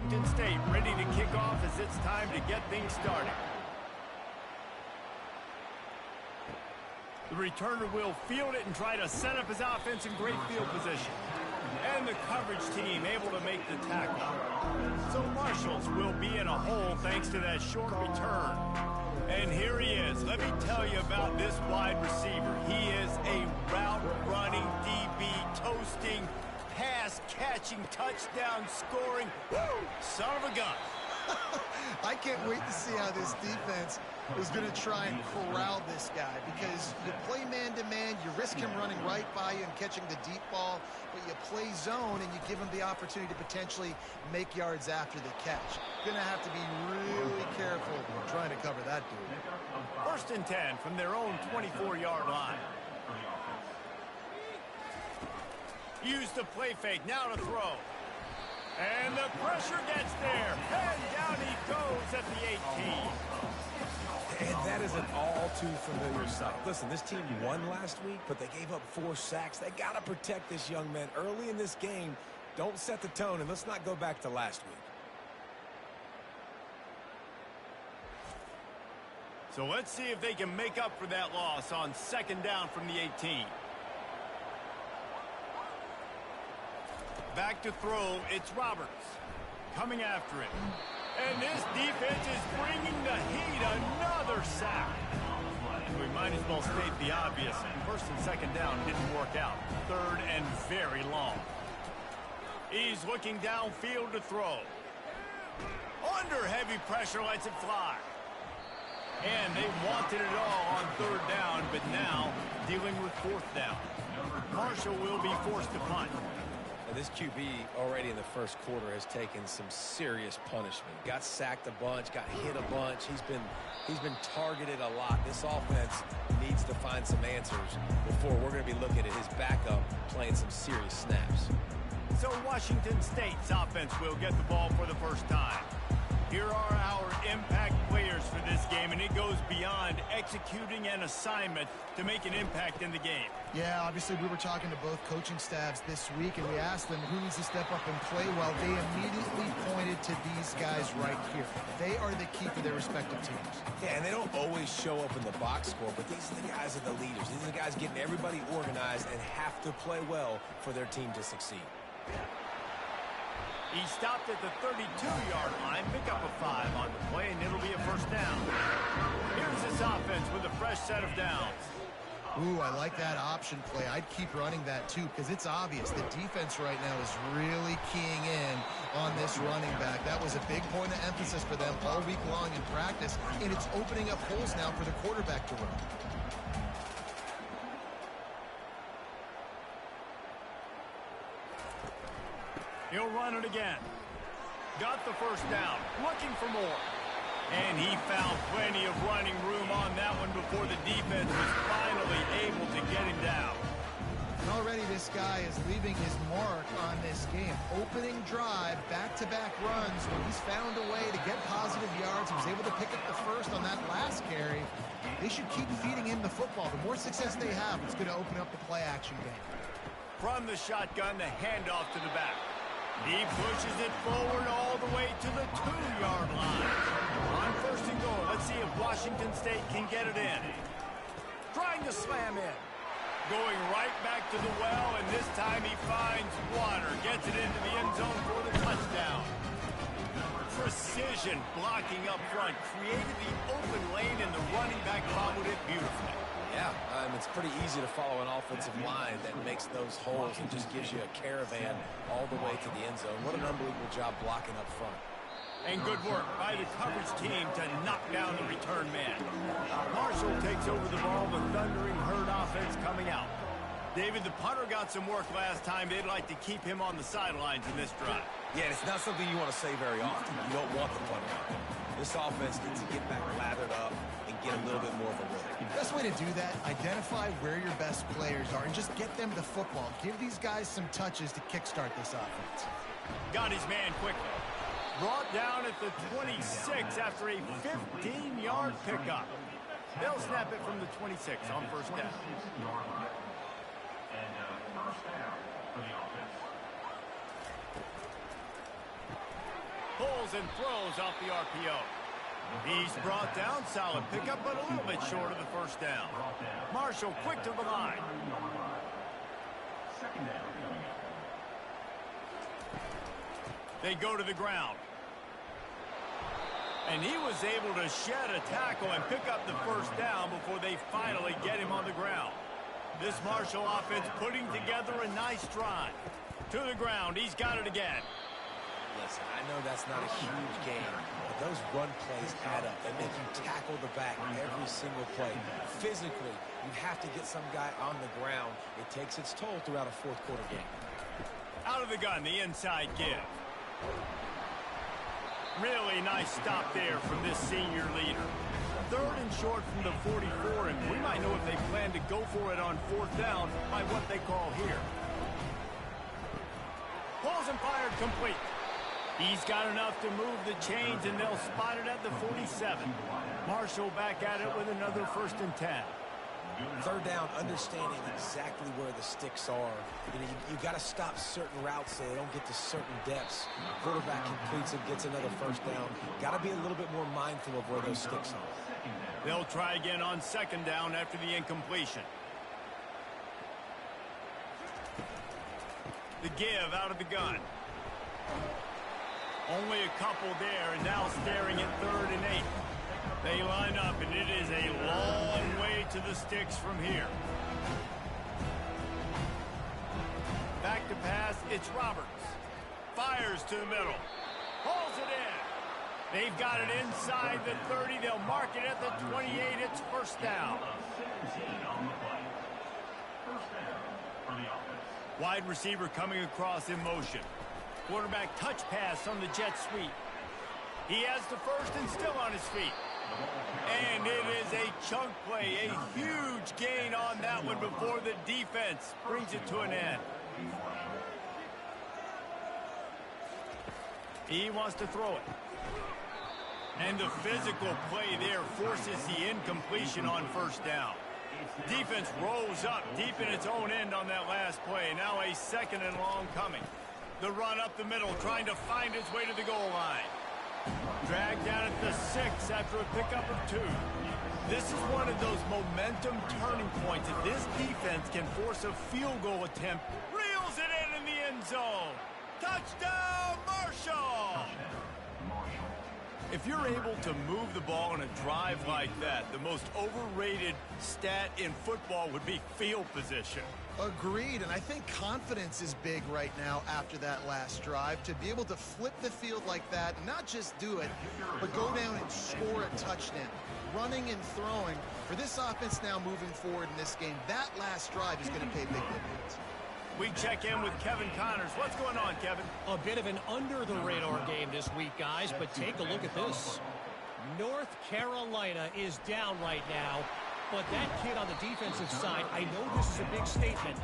Washington State ready to kick off as it's time to get things started. The returner will field it and try to set up his offense in great field position. And the coverage team able to make the tackle. So Marshalls will be in a hole thanks to that short return. And here he is. Let me tell you about this wide receiver. He is a route-running DB, toasting, pass-catching, touchdown-scoring, son of a gun. I can't wait to see how this defense is going to try and corral this guy, because you play man-to-man, you risk him running right by you and catching the deep ball, but you play zone and you give him the opportunity to potentially make yards after the catch. Going to have to be really careful trying to cover that dude. 1st and 10 from their own 24-yard line. Use the play fake, now to throw. And the pressure gets there. And down he goes at the 18. And that is an all-too-familiar sight. Listen, this team won last week, but they gave up 4 sacks. They got to protect this young man early in this game. Don't set the tone, and let's not go back to last week. So let's see if they can make up for that loss on 2nd down from the 18. Back to throw, it's Roberts. Coming after it. And this defense is bringing the heat. Another sack. We might as well state the obvious. 1st and 2nd down didn't work out. 3rd and very long. He's looking downfield to throw. Under heavy pressure, lets it fly. And they wanted it all on 3rd down, but now dealing with 4th down. Marshall will be forced to punt. This QB already in the 1st quarter has taken some serious punishment. Got sacked a bunch, got hit a bunch. He's been targeted a lot. This offense needs to find some answers before we're going to be looking at his backup playing some serious snaps. So Washington State's offense will get the ball for the first time. Here are our impact players for this game, and it goes beyond executing an assignment to make an impact in the game. Yeah, obviously we were talking to both coaching staffs this week, and we asked them who needs to step up and play well. They immediately pointed to these guys right here. They are the key for their respective teams. Yeah, and they don't always show up in the box score, but these are the guys that are the leaders. These are the guys getting everybody organized and have to play well for their team to succeed. He stopped at the 32-yard line, pick up a 5 on the play, and it'll be a 1st down. Here's this offense with a fresh set of downs. Ooh, I like that option play. I'd keep running that too, because it's obvious the defense right now is really keying in on this running back. That was a big point of emphasis for them all week long in practice, and it's opening up holes now for the quarterback to run. He'll run it again. Got the 1st down. Looking for more. And he found plenty of running room on that one before the defense was finally able to get him down. And already this guy is leaving his mark on this game. Opening drive, back-to-back runs where he's found a way to get positive yards. He was able to pick up the 1st on that last carry. They should keep feeding him the football. The more success they have, it's going to open up the play-action game. From the shotgun, the handoff to the back. He pushes it forward all the way to the 2-yard line. On 1st and goal, let's see if Washington State can get it in. Trying to slam in. Going right back to the well, and this time he finds water. Gets it into the end zone for the touchdown. Precision blocking up front. Created the open lane, and the running back followed it beautifully. Yeah, it's pretty easy to follow an offensive line that makes those holes and just gives you a caravan all the way to the end zone. What an unbelievable job blocking up front. And good work by the coverage team to knock down the return man. Marshall takes over the ball, the Thundering Herd offense coming out. David, the punter got some work last time. They'd like to keep him on the sidelines in this drive. Yeah, it's not something you want to say very often. You don't want the punter out there. This offense needs to get back lathered up and get a little bit more of a look. Best way to do that, identify where your best players are and just get them the football. Give these guys some touches to kickstart this offense. Got his man quickly. Brought down at the 26 after a 15-yard pickup. They'll snap it from the 26 on 1st down. Pulls and throws off the RPO. He's brought down. Solid pickup, but a little bit short of the first down. Marshall quick to the line. They go to the ground. And he was able to shed a tackle and pick up the first down before they finally get him on the ground. This Marshall offense putting together a nice drive. To the ground. He's got it again. Listen, I know that's not a huge game, but those run plays add up. They make you tackle the back every single play. Physically, you have to get some guy on the ground. It takes its toll throughout a fourth quarter game. Out of the gun, the inside give. Really nice stop there from this senior leader. Third and short from the 44, and we might know if they plan to go for it on fourth down by what they call here. Pulls and fired complete. He's got enough to move the chains, and they'll spot it at the 47. Marshall back at it with another 1st and 10. Third down, understanding exactly where the sticks are. You got to stop certain routes so they don't get to certain depths. Quarterback completes it, gets another 1st down. Got to be a little bit more mindful of where those sticks are. They'll try again on 2nd down after the incompletion. The give out of the gun. Only a couple there, and now staring at 3rd and 8. They line up, and it is a long way to the sticks from here. Back to pass, it's Roberts. Fires to the middle. Pulls it in. They've got it inside the 30. They'll mark it at the 28. It's 1st down. Wide receiver coming across in motion. Quarterback touch pass on the jet sweep. He has the 1st and still on his feet. And it is a chunk play, a huge gain on that one before the defense brings it to an end. He wants to throw it. And the physical play there forces the incompletion on 1st down. Defense rose up deep in its own end on that last play. Now a 2nd and long coming. The run up the middle, trying to find its way to the goal line. Dragged down at the 6 after a pickup of 2. This is one of those momentum turning points. If this defense can force a field goal attempt, reels it in the end zone. Touchdown, Marshall! If you're able to move the ball in a drive like that, the most overrated stat in football would be field position. Agreed, and I think confidence is big right now after that last drive. To be able to flip the field like that, not just do it, but go down and score a touchdown. Running and throwing, for this offense now moving forward in this game, that last drive is going to pay big dividends. We check in with Kevin Connors. What's going on, Kevin? A bit of an under-the-radar game this week, guys, but take a look at this. North Carolina is down right now, but that kid on the defensive side, I know this is a big statement,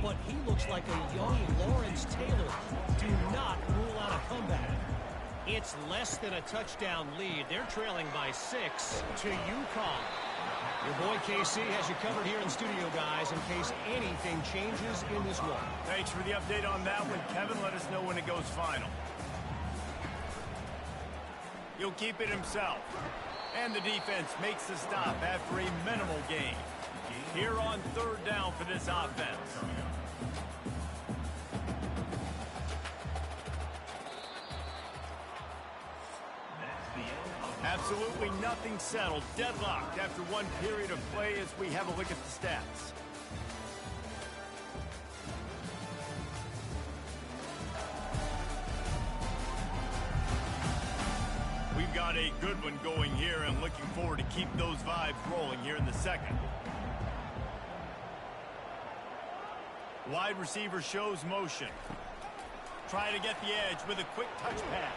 but he looks like a young Lawrence Taylor. Do not rule out a comeback. It's less than a touchdown lead. They're trailing by 6 to UConn. Your boy KC has you covered here in studio, guys, in case anything changes in this one. Thanks for the update on that one, Kevin. Let us know when it goes final. He'll keep it himself. And the defense makes the stop after a minimal gain. Here on 3rd down for this offense. Absolutely nothing settled. Deadlocked after one period of play as we have a look at the stats. We've got a good one going here and looking forward to keep those vibes rolling here in the 2nd. Wide receiver shows motion. Trying to get the edge with a quick touch pass.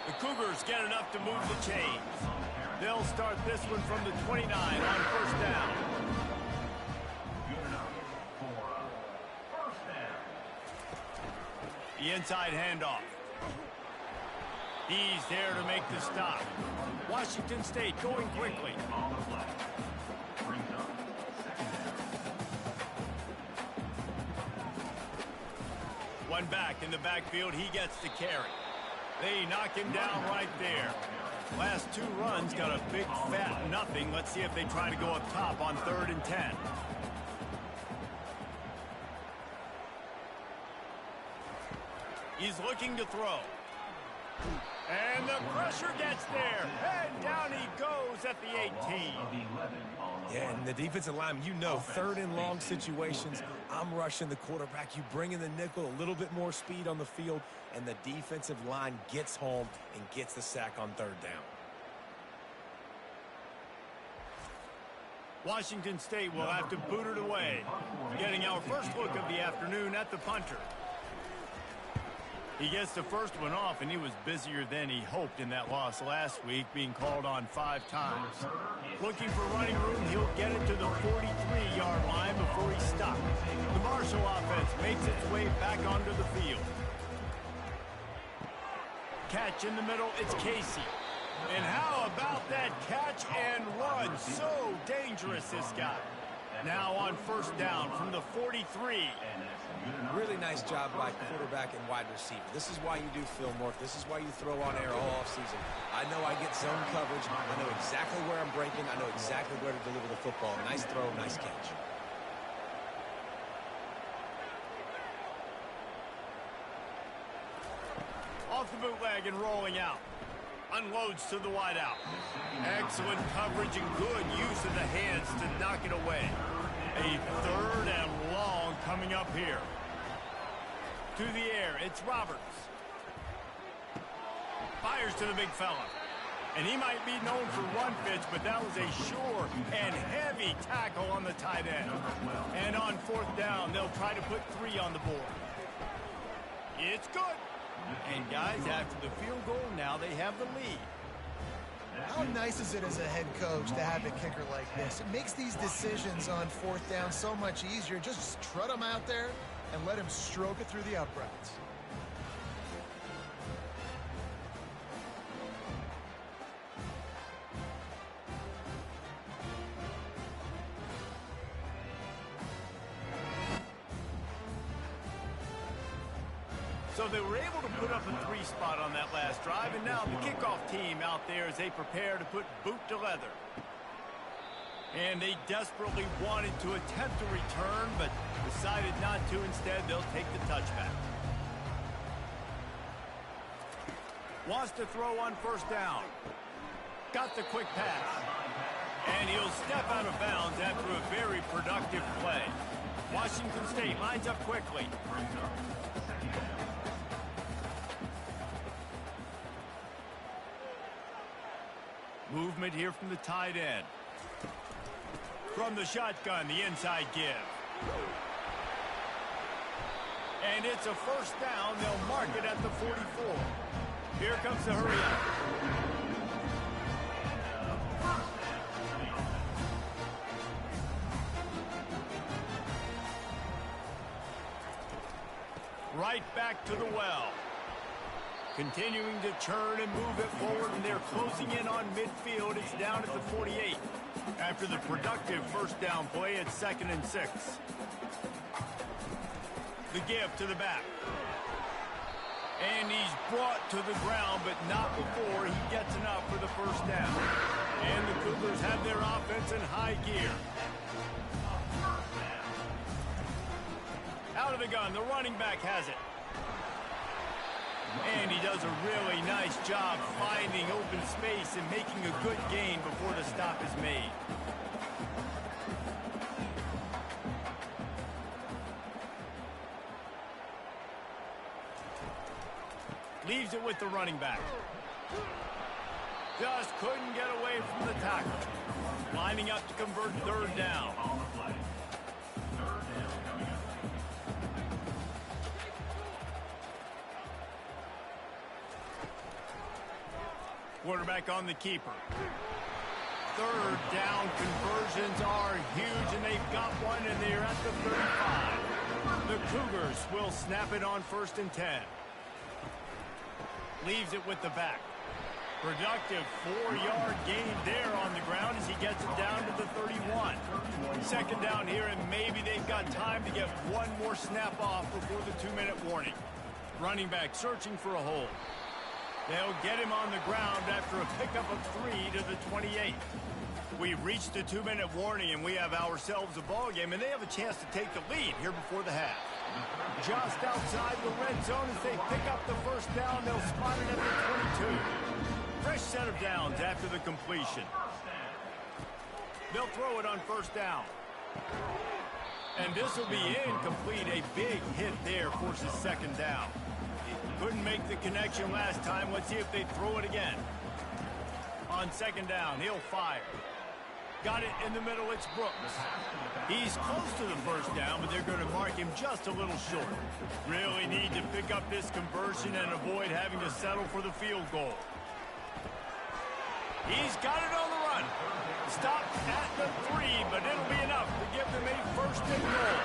The Cougars get enough to move the chains. They'll start this one from the 29 on 1st down. The inside handoff. He's there to make the stop. Washington State going quickly. One back in the backfield. He gets to carry. They knock him down right there. Last 2 runs got a big fat nothing. Let's see if they try to go up top on 3rd and 10. He's looking to throw. And the pressure gets there. And down he goes at the 18. Yeah, and the defensive line, you know, 3rd and long situations, I'm rushing the quarterback. You bring in the nickel, a little bit more speed on the field, and the defensive line gets home and gets the sack on 3rd down. Washington State will have to boot it away. Getting our first look of the afternoon at the punter. He gets the first one off, and he was busier than he hoped in that loss last week, being called on 5 times. Looking for running room, he'll get it to the 43-yard line before he's stopped. The Marshall offense makes its way back onto the field. Catch in the middle, it's Casey. And how about that catch and run? So dangerous, this guy. Now on 1st down from the 43. Really nice job by quarterback and wide receiver. This is why you do film work. This is why you throw on air all offseason. I know I get zone coverage. I know exactly where I'm breaking. I know exactly where to deliver the football. Nice throw, nice catch. Off the bootleg and rolling out. Unloads to the wideout. Excellent coverage and good use of the hands to knock it away. A 3rd and long coming up here. To the air, it's Roberts. Fires to the big fella. And he might be known for run fits, but that was a sure and heavy tackle on the tight end. And on 4th down, they'll try to put 3 on the board. It's good. And guys, after the field goal, now they have the lead. How nice is it as a head coach to have a kicker like this? It makes these decisions on 4th down so much easier. Just strut him out there and let him stroke it through the uprights. So they were able to put up a 3 spot on that last drive, and now the kickoff team out there as they prepare to put boot to leather. And they desperately wanted to attempt a return, but decided not to. Instead, they'll take the touchback. Wants to throw on 1st down. Got the quick pass. And he'll step out of bounds after a very productive play. Washington State lines up quickly. Movement here from the tight end. From the shotgun, the inside give. And it's a 1st down. They'll mark it at the 44. Here comes the hurry up. Right back to the well. Continuing to churn and move it forward, and they're closing in on midfield. It's down at the 48. After the productive 1st down play, it's 2nd and 6. The give to the back. And he's brought to the ground, but not before he gets enough for the 1st down. And the Cougars have their offense in high gear. Out of the gun, the running back has it. And he does a really nice job finding open space and making a good gain before the stop is made. Leaves it with the running back. Just couldn't get away from the tackle. Lining up to convert 3rd down. Quarterback on the keeper. 3rd down conversions are huge, and they've got one, and they're at the 35. The Cougars will snap it on 1st and 10. Leaves it with the back. Productive 4-yard gain there on the ground as he gets it down to the 31. 2nd down here, and maybe they've got time to get one more snap off before the 2-minute warning. Running back searching for a hole. They'll get him on the ground after a pickup of 3 to the 28. We've reached the 2-minute warning, and we have ourselves a ball game, and they have a chance to take the lead here before the half. Just outside the red zone as they pick up the first down. They'll spot it at the 22. Fresh set of downs after the completion. They'll throw it on first down. And this will be incomplete. A big hit there forces second down. Couldn't make the connection last time. Let's see if they throw it again. On second down, he'll fire. Got it in the middle, it's Brooks. He's close to the first down, but they're going to mark him just a little short. Really need to pick up this conversion and avoid having to settle for the field goal. He's got it on the run. Stopped at the 3, but it'll be enough to give them a first and goal.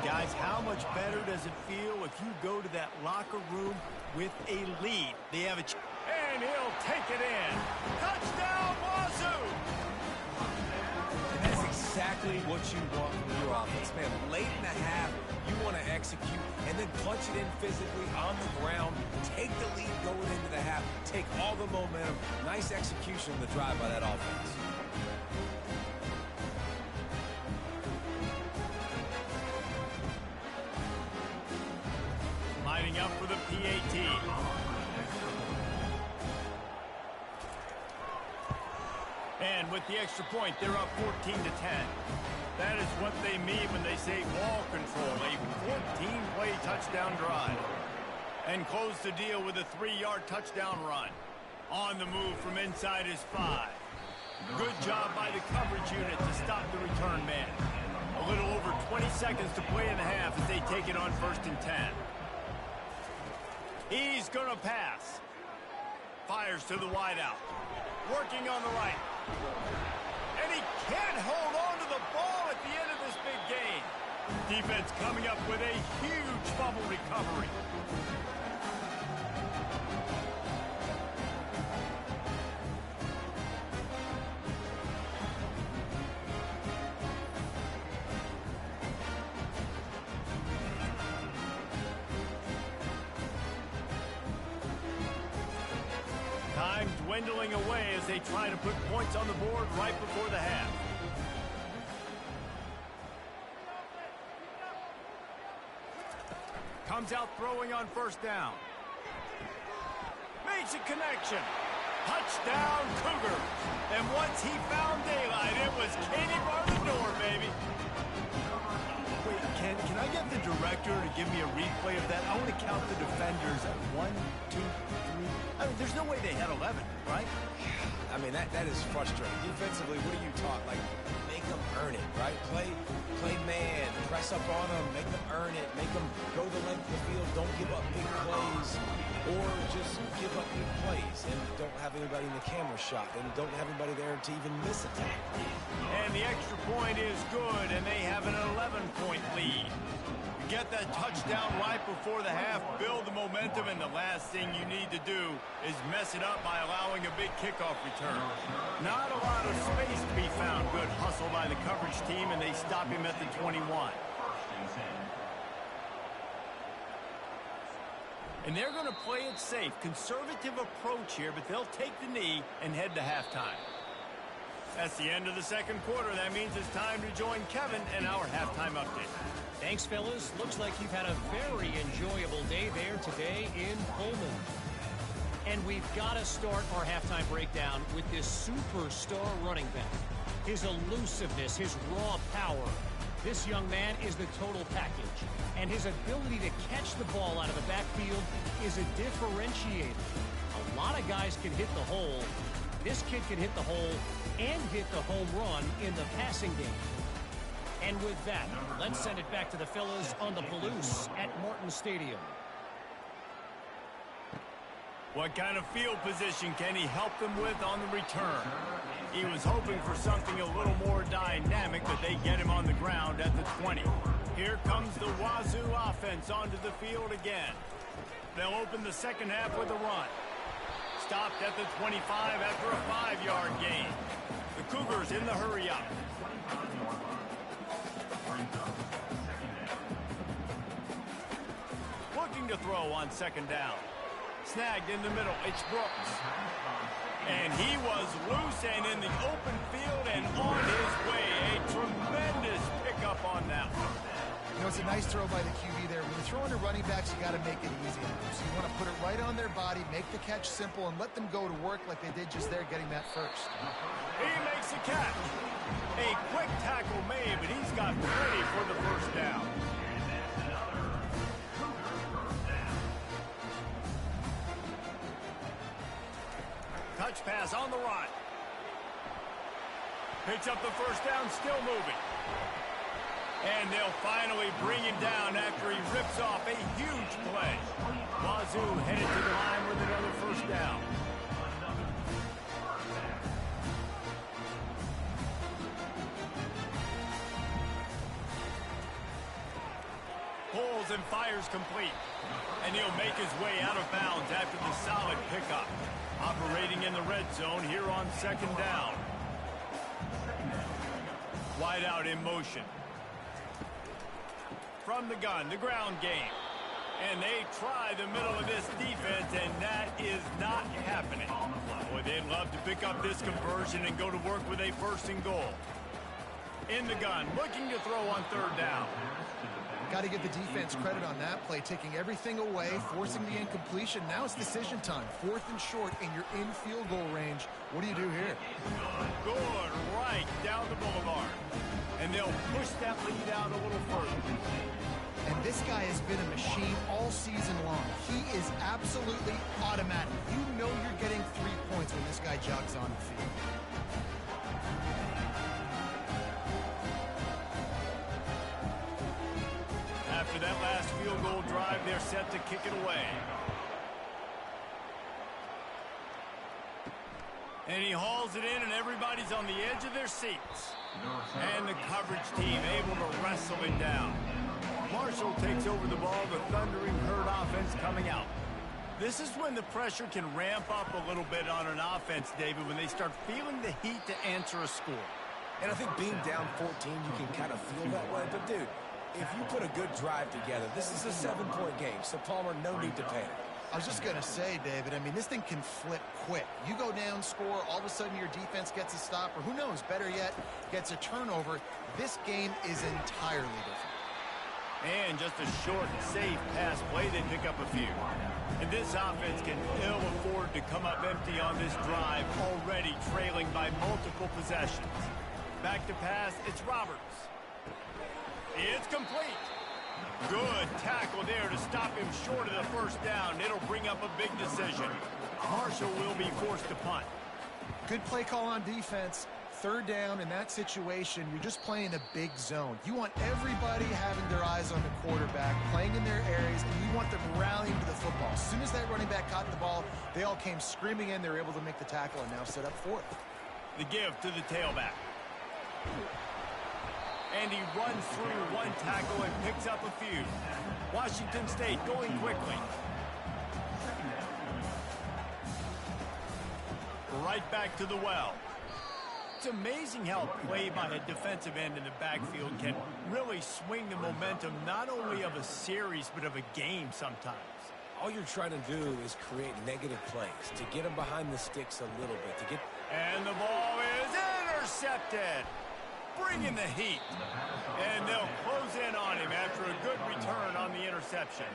Guys, how much better does it feel if you go to that locker room with a lead? They have a chance. And he'll take it in. Touchdown, Wazoo! And that's exactly what you want from your offense, man. Late in the half, you want to execute and then punch it in physically on the ground, take the lead going into the half, take all the momentum. Nice execution of the drive by that offense. Lining up for the PAT. And with the extra point, they're up 14 to 10. That is what they mean when they say ball control. A 14-play touchdown drive. And close the deal with a 3-yard touchdown run. On the move from inside his 5. Good job by the coverage unit to stop the return man. A little over 20 seconds to play in the half as they take it on first and 10. He's going to pass. Fires to the wideout. Working on the right. And he can't hold on to the ball at the end of this big game. Defense coming up with a huge fumble recovery. Time dwindling away as they try to put points on the board right before the half. Comes out throwing on first down. Makes a connection. Touchdown, Cougars. And once he found daylight, it was Katie bar the door, baby. Wait, can I get the director to give me a replay of that? I want to count the defenders at 1, 2, 3. I mean, there's no way they had 11, right? I mean, that is frustrating. Defensively, what are you taught? Like, make them earn it, right? Play man, press up on them, make them earn it, make them go the length of the field, don't give up big plays, or just give up big plays and don't have anybody in the camera shot and don't have anybody there to even miss a tackle. And the extra point is good, and they have an 11-point lead. Get that touchdown right before the half, build the momentum, and the last thing you need to do is mess it up by allowing a big kickoff return. Not a lot of space to be found. Good hustle by the coverage team, and they stop him at the 21. And they're going to play it safe. Conservative approach here, but they'll take the knee and head to halftime. That's the end of the second quarter. That means it's time to join Kevin and our halftime update. Thanks, fellas. Looks like you've had a very enjoyable day there today in Pullman. And we've got to start our halftime breakdown with this superstar running back. His elusiveness, his raw power. This young man is the total package. And his ability to catch the ball out of the backfield is a differentiator. A lot of guys can hit the hole. This kid can hit the hole and hit the home run in the passing game. And with that, let's send it back to the fellas on the Palouse at Martin Stadium. What kind of field position can he help them with on the return? He was hoping for something a little more dynamic, but they get him on the ground at the 20. Here comes the Wazoo offense onto the field again. They'll open the second half with a run. Stopped at the 25 after a 5-yard gain. The Cougars in the hurry-up. Looking to throw on second down. Snagged in the middle. It's Brooks. And he was loose and in the open field and on his way. A tremendous pickup on that one. You know, it's a nice throw by the QB there. When you're throwing to running backs, you got to make it easy. So you want to put it right on their body, make the catch simple, and let them go to work like they did just there getting that first. He makes a catch. A quick tackle made, but he's got plenty for the first down. Touch pass on the run. Picks up the first down, still moving. And they'll finally bring him down after he rips off a huge play. Wazoo headed to the line with another first down. Pulls and fires complete. And he'll make his way out of bounds after the solid pickup. Operating in the red zone here on second down. Wide out in motion. From the gun, the ground game. And they try the middle of this defense, and that is not happening. Boy, they'd love to pick up this conversion and go to work with a first and goal. In the gun, looking to throw on third down. Got to give the defense credit on that play, taking everything away, forcing the incompletion. Now it's decision time. 4th and short, and you're in field goal range. What do you do here? Good right down the boulevard. And they'll push that lead out a little further. And this guy has been a machine all season long. He is absolutely automatic. You know you're getting 3 points when this guy jogs on the field. After that last field goal drive, they're set to kick it away. And he hauls it in, and everybody's on the edge of their seats. And the coverage team able to wrestle it down. Marshall takes over the ball, the Thundering Herd offense coming out. This is when the pressure can ramp up a little bit on an offense, David, when they start feeling the heat to answer a score. And I think being down 14, you can kind of feel that way. But, dude, if you put a good drive together, this is a 7-point game. So, Palmer, no need to panic. I was just going to say, David, I mean, this thing can flip quick. You go down, score, all of a sudden your defense gets a stop, or who knows, better yet, gets a turnover. This game is entirely different. And just a short, safe pass play, they pick up a few. And this offense can ill afford to come up empty on this drive, already trailing by multiple possessions. Back to pass, it's Roberts. It's complete. Good tackle there to stop him short of the first down. It'll bring up a big decision. Marshall will be forced to punt. Good play call on defense. 3rd down in that situation, you're just playing a big zone. You want everybody having their eyes on the quarterback, playing in their areas, and you want them rallying to the football. As soon as that running back caught the ball, they all came screaming in. They were able to make the tackle and now set up 4th. The give to the tailback. And he runs through one tackle and picks up a few. Washington State going quickly. Right back to the well. It's amazing how play by a defensive end in the backfield can really swing the momentum not only of a series but of a game sometimes. All you're trying to do is create negative plays to get them behind the sticks a little bit. And the ball is intercepted. Bringing the heat. And they'll close in on him after a good return on the interception.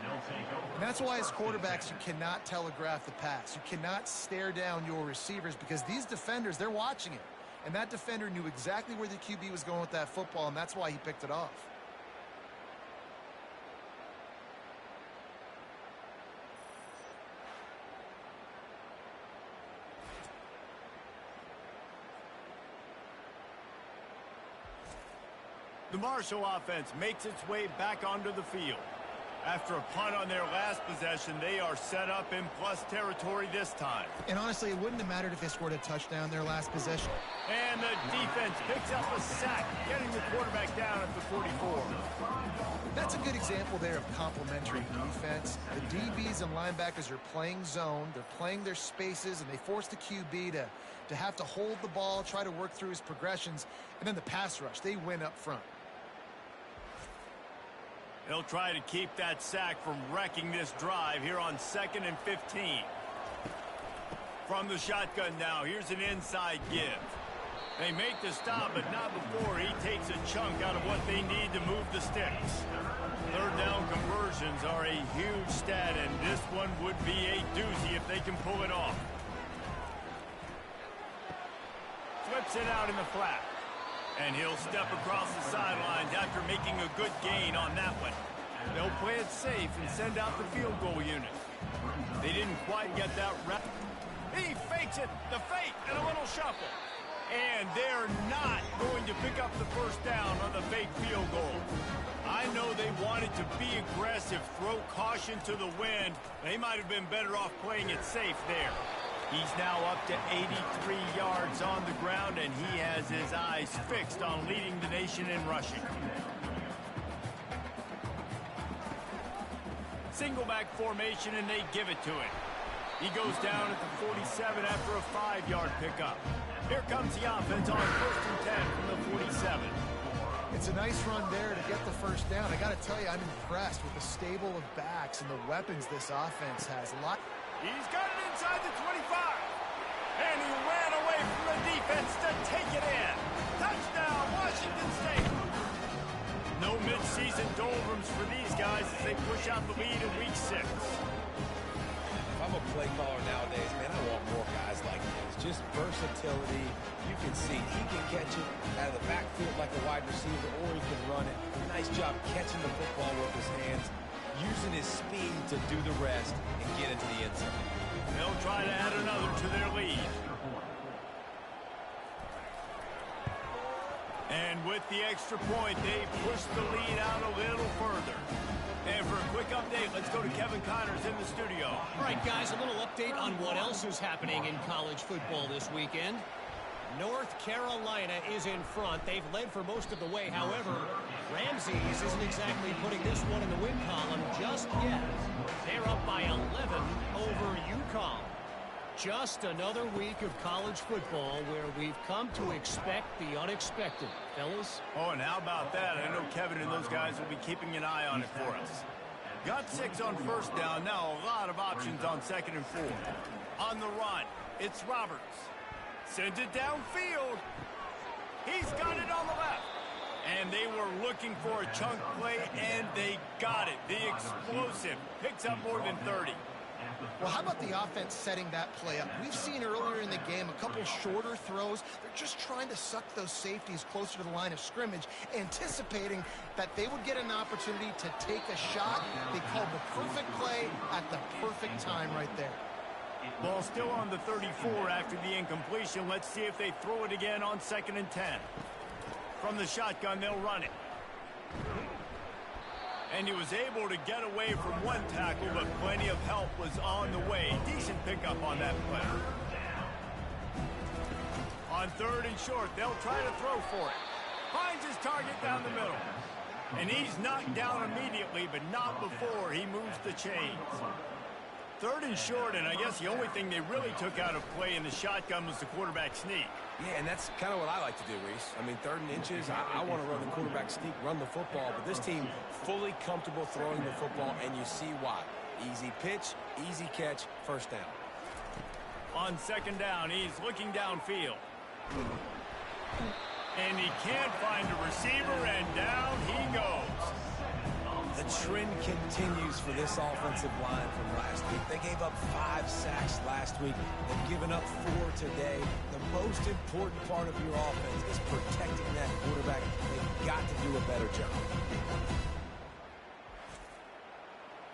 And that's why as quarterbacks you cannot telegraph the pass. You cannot stare down your receivers because these defenders, they're watching it. And that defender knew exactly where the QB was going with that football, and that's why he picked it off. The Marshall offense makes its way back onto the field. After a punt on their last possession, they are set up in plus territory this time. And honestly, it wouldn't have mattered if they scored a touchdown their last possession. And the defense picks up a sack, getting the quarterback down at the 44. That's a good example there of complementary defense. The DBs and linebackers are playing zone, they're playing their spaces, and they force the QB to have to hold the ball, try to work through his progressions, and then the pass rush, they win up front. They'll try to keep that sack from wrecking this drive here on 2nd and 15. From the shotgun now, here's an inside give. They make the stop, but not before he takes a chunk out of what they need to move the sticks. Third down conversions are a huge stat, and this one would be a doozy if they can pull it off. Flips it out in the flat. And he'll step across the sidelines after making a good gain on that one. They'll play it safe and send out the field goal unit. They didn't quite get that right. He fakes it, the fake, and a little shuffle. And they're not going to pick up the first down on the fake field goal. I know they wanted to be aggressive, throw caution to the wind. They might have been better off playing it safe there. He's now up to 83 yards on the ground, and he has his eyes fixed on leading the nation in rushing. Single back formation, and they give it to him. He goes down at the 47 after a 5-yard pickup. Here comes the offense on 1st and 10 from the 47. It's a nice run there to get the first down. I got to tell you, I'm impressed with the stable of backs and the weapons this offense has. A lot. He's got it inside the 25. And he ran away from the defense to take it in. Touchdown, Washington State. No midseason doldrums for these guys as they push out the lead in Week 6. If I'm a play caller nowadays, man, I want more guys like this. Just versatility. You can see he can catch it out of the backfield like a wide receiver, or he can run it. Nice job catching the football with his hands, using his speed to do the rest and get into the end zone. They'll try to add another to their lead. And with the extra point, they push the lead out a little further. And for a quick update, let's go to Kevin Connors in the studio. All right, guys, a little update on what else is happening in college football this weekend. North Carolina is in front. They've led for most of the way. However, Ramses isn't exactly putting this one in the win column just yet. They're up by 11 over UConn. Just another week of college football where we've come to expect the unexpected. Fellas? Oh, and how about that? I know Kevin and those guys will be keeping an eye on it for us. Got 6 on first down. Now a lot of options on 2nd and 4. On the run, it's Roberts. Sends it downfield. He's got it on the left. And they were looking for a chunk play, and they got it. The explosive picks up more than 30. Well, how about the offense setting that play up? We've seen earlier in the game a couple shorter throws. They're just trying to suck those safeties closer to the line of scrimmage, anticipating that they would get an opportunity to take a shot. They called the perfect play at the perfect time right there. Ball still on the 34 after the incompletion. Let's see if they throw it again on 2nd and 10. From the shotgun, they'll run it. And he was able to get away from one tackle, but plenty of help was on the way. Decent pickup on that play. On 3rd and short, they'll try to throw for it. Finds his target down the middle. And he's knocked down immediately, but not before he moves the chains. 3rd and short, and I guess the only thing they really took out of play in the shotgun was the quarterback sneak. Yeah, and that's kind of what I like to do, Reese. I mean, 3rd and inches, I want to run the quarterback sneak, run the football, but this team fully comfortable throwing the football, and you see why. Easy pitch, easy catch, first down. On 2nd down, he's looking downfield. And he can't find a receiver, and down he goes. The trend continues for this offensive line from last week. They gave up 5 sacks last week. They've given up 4 today. The most important part of your offense is protecting that quarterback. They've got to do a better job.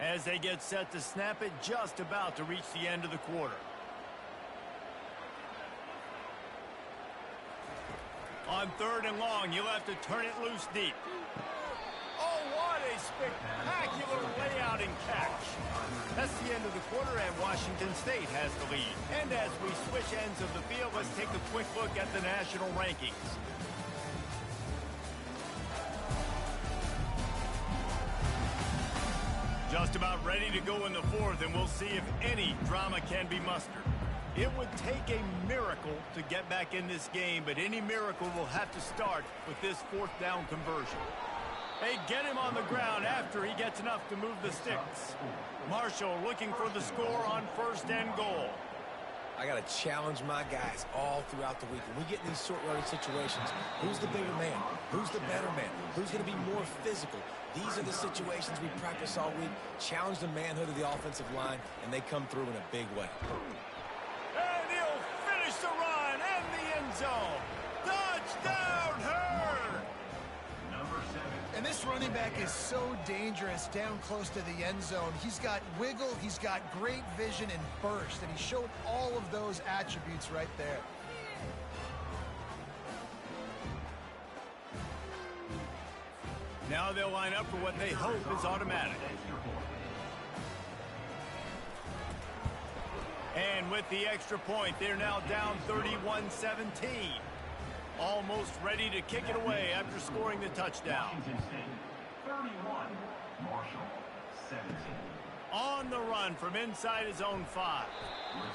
As they get set to snap it, just about to reach the end of the quarter. On 3rd and long, you'll have to turn it loose deep. Oh, what a spectacular layout and catch. That's the end of the quarter, and Washington State has the lead. And as we switch ends of the field, let's take a quick look at the national rankings. Just about ready to go in the 4th, and we'll see if any drama can be mustered. It would take a miracle to get back in this game, but any miracle will have to start with this 4th down conversion. They get him on the ground after he gets enough to move the sticks. Marshall looking for the score on 1st and goal. I got to challenge my guys all throughout the week. When we get in these short yardage situations, who's the bigger man? Who's the better man? Who's going to be more physical? These are the situations we practice all week. Challenge the manhood of the offensive line, and they come through in a big way. And he'll finish the run and the end zone. Touchdown, Hurd! And this running back is so dangerous down close to the end zone. He's got wiggle, he's got great vision and burst, and he showed all of those attributes right there. Now they'll line up for what they hope is automatic. And with the extra point, they're now down 31-17. Almost ready to kick it away after scoring the touchdown. 31, Marshall, 17. On the run from inside his own 5.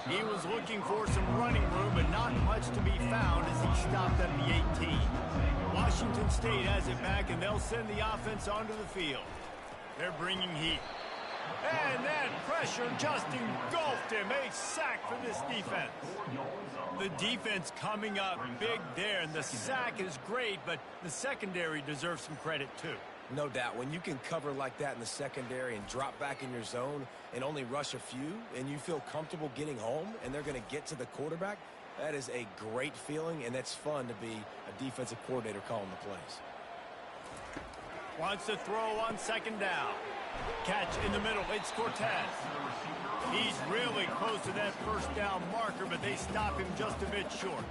He was looking for some running room, but not much to be found as he stopped at the 18. Washington State has it back, and they'll send the offense onto the field. They're bringing heat. And that pressure just engulfed him. A sack for this defense. The defense coming up big there, and the sack is great, but the secondary deserves some credit too. No doubt. When you can cover like that in the secondary and drop back in your zone and only rush a few, and you feel comfortable getting home and they're going to get to the quarterback, that is a great feeling, and that's fun to be a defensive coordinator calling the plays. Wants to throw on 2nd down. Catch in the middle. It's Cortez. He's really close to that 1st down marker, but they stop him just a bit short.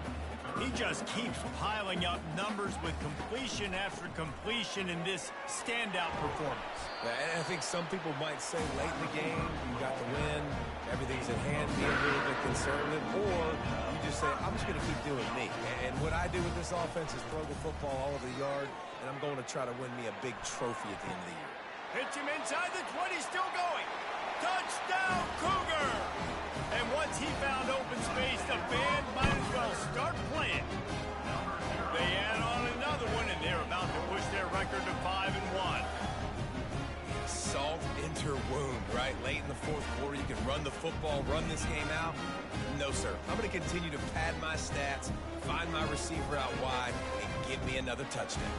He just keeps piling up numbers with completion after completion in this standout performance. Yeah, and I think some people might say late in the game, you got the win, everything's in hand, being a little bit conservative, or you just say, I'm just going to keep doing me. And what I do with this offense is throw the football all over the yard, and I'm going to try to win me a big trophy at the end of the year. Hits him inside the 20, still going. Touchdown, Cougar! And once he found open space, the band might as well start playing. They add on another one, and they're about to push their record to 5-1. Salt into wound, right? Late in the 4th quarter, you can run the football, run this game out. No, sir. I'm going to continue to pad my stats, find my receiver out wide, and give me another touchdown.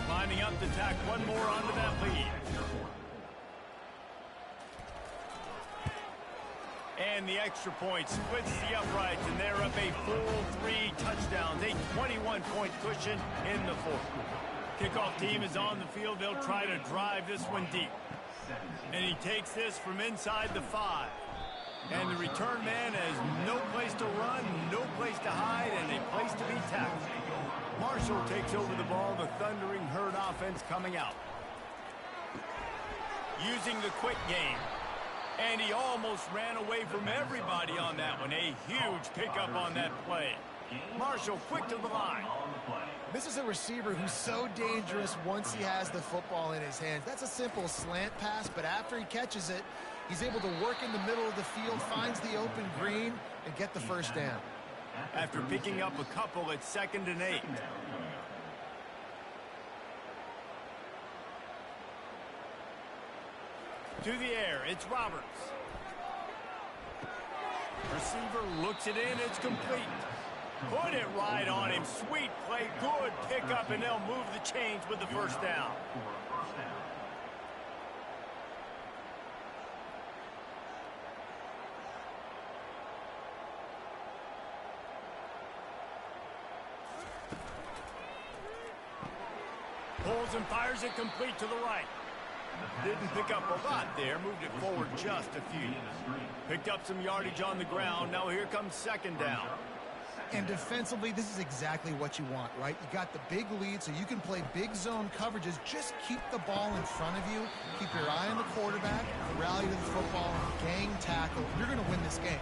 Lining up to tack one more onto that lead. And the extra point splits the uprights, and they're up a full 3 touchdowns, a 21-point cushion in the 4th. Kickoff team is on the field. They'll try to drive this one deep. And he takes this from inside the 5. And the return man has no place to run, no place to hide, and a place to be tackled. Marshall takes over the ball, the thundering Herd offense coming out. Using the quick game. And he almost ran away from everybody on that one. A huge pickup on that play. Marshall quick to the line. This is a receiver who's so dangerous once he has the football in his hands. That's a simple slant pass, but after he catches it, he's able to work in the middle of the field, finds the open green, and get the 1st down. After picking up a couple, it's 2nd and 8. To the air, it's Roberts. Receiver looks it in, it's complete. Put it right on him, sweet play, good pickup, and they'll move the chains with the 1st down. Pulls and fires it complete to the right. Didn't pick up a lot there, moved it forward just a few. Picked up some yardage on the ground. Now here comes 2nd down. And defensively, this is exactly what you want, right? You got the big lead, so you can play big zone coverages. Just keep the ball in front of you. Keep your eye on the quarterback, rally to the football, gang tackle. You're going to win this game.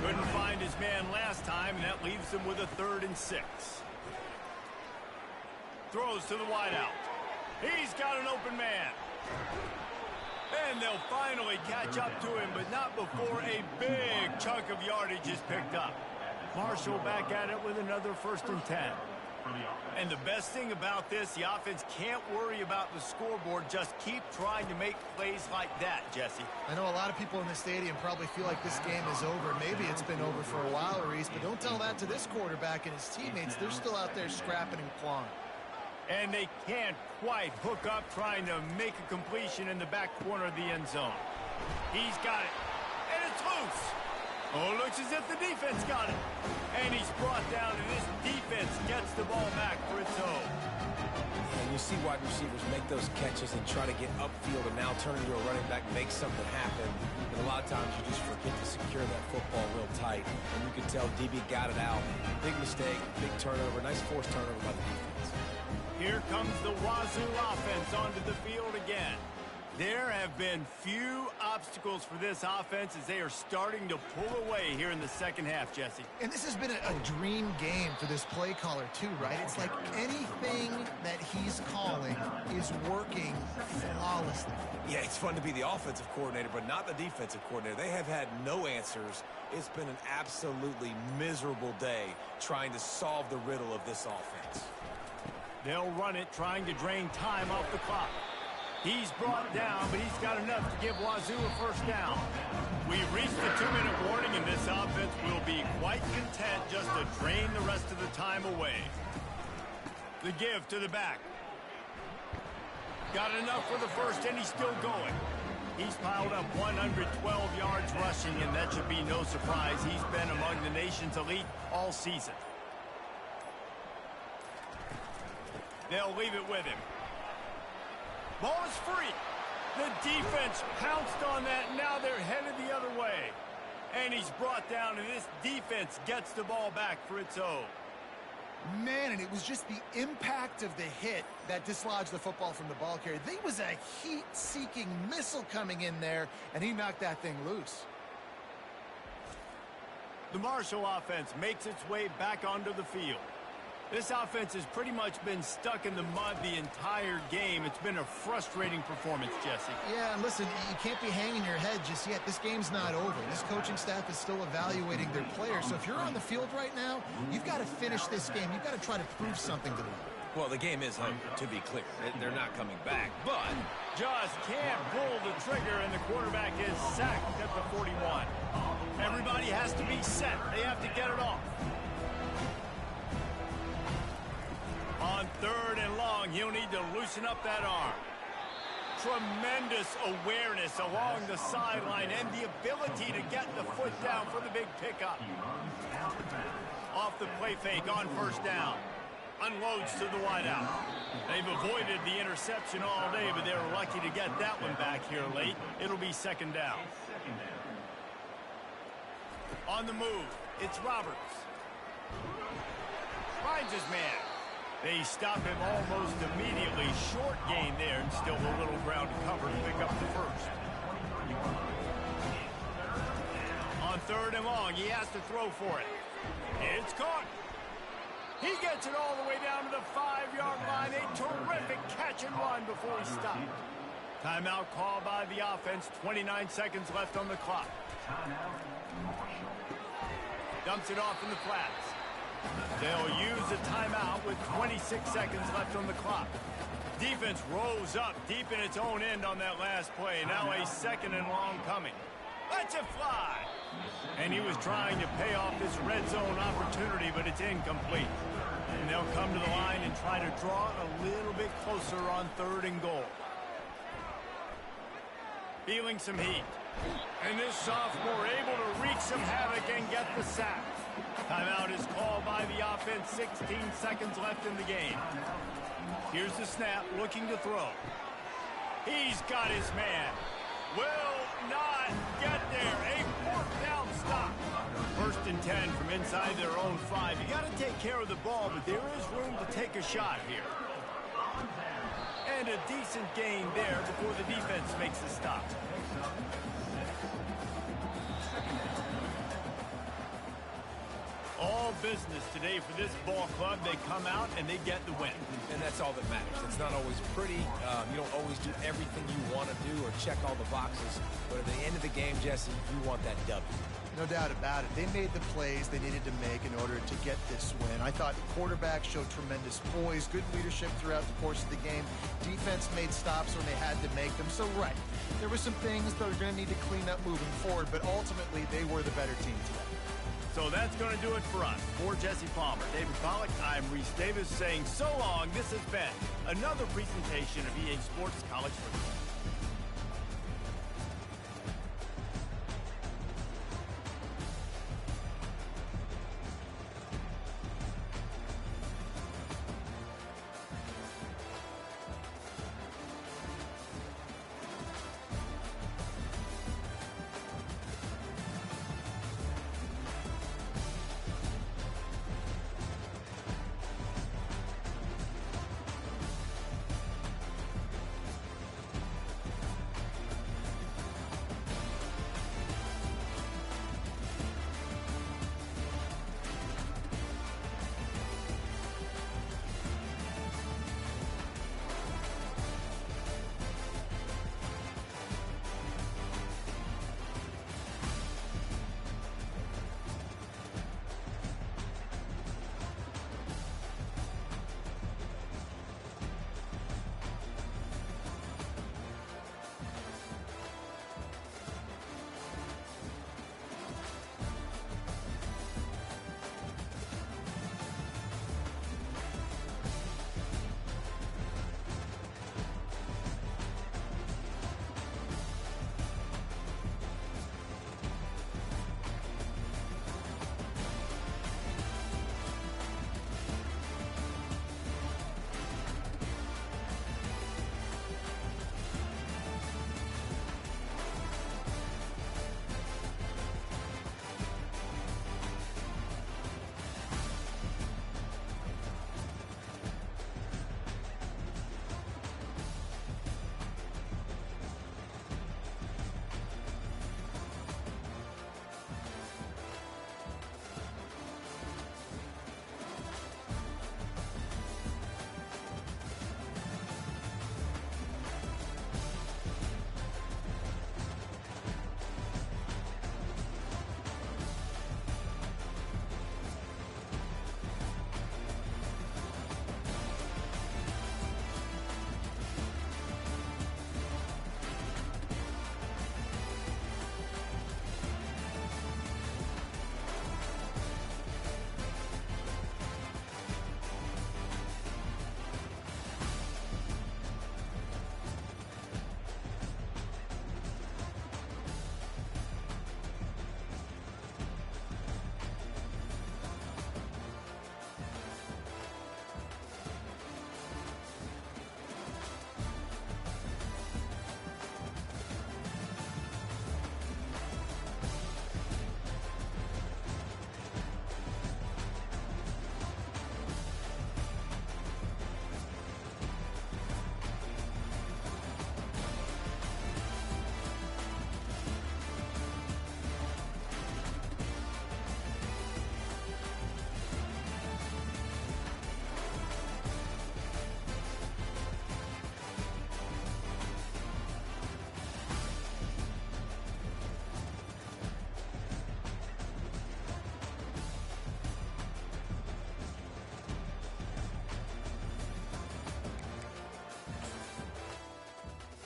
Couldn't find his man last time, and that leaves him with a 3rd and 6. Throws to the wideout. He's got an open man. And they'll finally catch up to him, but not before a big chunk of yardage is picked up. Marshall back at it with another 1st and 10. for the offense. And the best thing about this, the offense can't worry about the scoreboard. Just keep trying to make plays like that, Jesse. I know a lot of people in the stadium probably feel like this game is over. Maybe it's been over for a while, Reese, but don't tell that to this quarterback and his teammates. They're still out there scrapping and clawing. And they can't quite hook up trying to make a completion in the back corner of the end zone. He's got it. And it's loose. Oh, looks as if the defense got it. And he's brought down, and this defense gets the ball back for its own. And you see wide receivers make those catches and try to get upfield and now turn into a running back, make something happen. And a lot of times you just forget to secure that football real tight. And you can tell DB got it out. Big mistake, big turnover, nice forced turnover by the defense. Here comes the Wazoo offense onto the field again. There have been few obstacles for this offense as they are starting to pull away here in the second half, Jesse. And this has been a dream game for this play caller, too, right? It's like anything that he's calling is working flawlessly. Yeah, it's fun to be the offensive coordinator, but not the defensive coordinator. They have had no answers. It's been an absolutely miserable day trying to solve the riddle of this offense. They'll run it, trying to drain time off the clock. He's brought down, but he's got enough to give Wazoo a first down. We've reached the 2-minute warning, and this offense will be quite content just to drain the rest of the time away. The give to the back. Got enough for the first, and he's still going. He's piled up 112 yards rushing, and that should be no surprise. He's been among the nation's elite all season. They'll leave it with him. Ball is free. The defense pounced on that. Now they're headed the other way. And he's brought down, and this defense gets the ball back for its own. Man, and it was just the impact of the hit that dislodged the football from the ball carrier. There was a heat-seeking missile coming in there, and he knocked that thing loose. The Marshall offense makes its way back onto the field. This offense has pretty much been stuck in the mud the entire game. It's been a frustrating performance, Jesse. Yeah, and listen, you can't be hanging your head just yet. This game's not over. This coaching staff is still evaluating their players. So if you're on the field right now, you've got to finish this game. You've got to try to prove something to them. Well, the game is over, to be clear. They're not coming back, but just can't pull the trigger, and the quarterback is sacked at the 41. Everybody has to be set. They have to get it off. On 3rd and long, he'll need to loosen up that arm. Tremendous awareness along the sideline and the ability to get the foot down for the big pickup. Off the play fake on first down. Unloads to the wideout. They've avoided the interception all day, but they were lucky to get that one back here late. It'll be second down. On the move, it's Roberts. Finds his man. They stop him almost immediately. Short gain there, and still a little ground to cover to pick up the first. On 3rd and long, he has to throw for it. It's caught. He gets it all the way down to the 5-yard line. A terrific catch and run before he stopped. Timeout called by the offense. 29 seconds left on the clock. Dumps it off in the flats. They'll use a timeout with 26 seconds left on the clock. Defense rose up deep in its own end on that last play. Now a 2nd and long coming. Lets it fly. And he was trying to pay off this red zone opportunity, but it's incomplete. And they'll come to the line and try to draw a little bit closer on 3rd and goal. Feeling some heat. And this sophomore able to wreak some havoc and get the sack. Timeout is called by the offense. 16 seconds left in the game. Here's the snap, looking to throw. He's got his man. Will not get there. A 4th down stop. 1st and 10 from inside their own 5. You got to take care of the ball, but there is room to take a shot here. And a decent gain there before the defense makes the stop. All business today for this ball club. They come out and they get the win. And that's that's all that matters. It's not always pretty. You don't always do everything you want to do or check all the boxes. But at the end of the game, Jesse, you want that W. No doubt about it. They made the plays they needed to make in order to get this win. I thought the quarterback showed tremendous poise, good leadership throughout the course of the game. Defense made stops when they had to make them. So, right, there were some things that are going to need to clean up moving forward, but ultimately they were the better team today. So that's going to do it for us. For Jesse Palmer, David Pollack, I'm Reese Davis saying so long. This has been another presentation of EA Sports College Football.